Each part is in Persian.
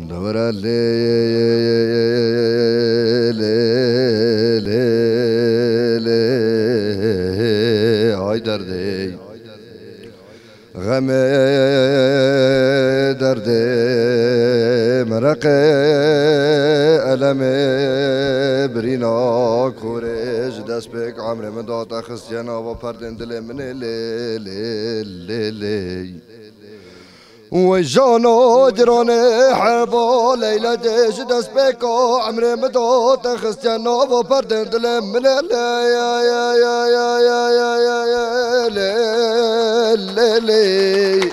دورا لي لي لي لي هاي دردي غمي دردي مرقي ألمي برينا كوريج دست بك عمري من دوتا خسيانا وپردن دل من لي لي لي لي وجانو دراني حبا ليلة ديش دست بكو عمري مدوت خستيانا وپردن دل من لي يا يا يا يا يا يا يا يا لي لي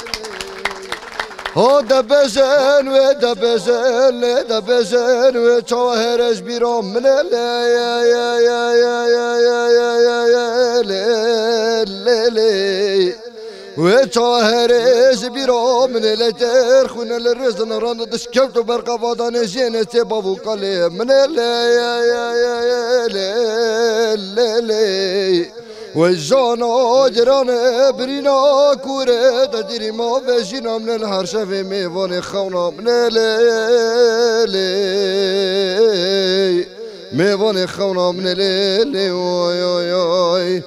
او دبجن و دبجن دبجن و چاهرش بیرام من لي يا يا يا يا يا يا يا يا لي لي وچاهرش بیرام من لتر خون الرزن راند دشکفت برقا وادان جنس بابو قلی من لي يا يا يا يا لي لي وجانا جران برينا كورة تدري ما بجينا من الهرشة في ميوان خونا من ليلي ميوان خونا من ليلي وي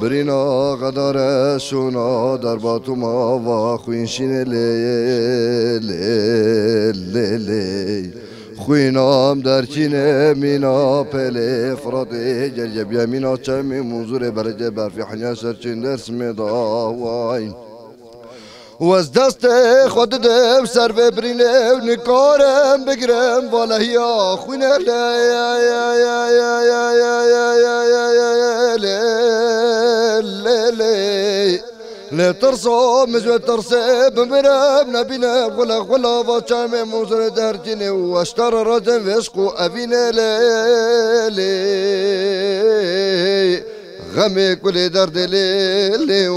برينا قدر شونا درباتو ما واخوينشين ليلي خوینام در چینه مینا پله فرادی جرجب یمینا چمی منظور برجه برفی حنیا سرچین درس میداوای و از دست خود دم سر ببرینه و نکارم بگیرم والهیا خوینه لی یا یا یا یا یا یا یا یا یا لی لا ترصو مزوى ترصي بمرام نبينا غلا فاتشامي موزر دارتيني واشتر رجل فيشقو أبينا ليلي غمي كل درد ليلي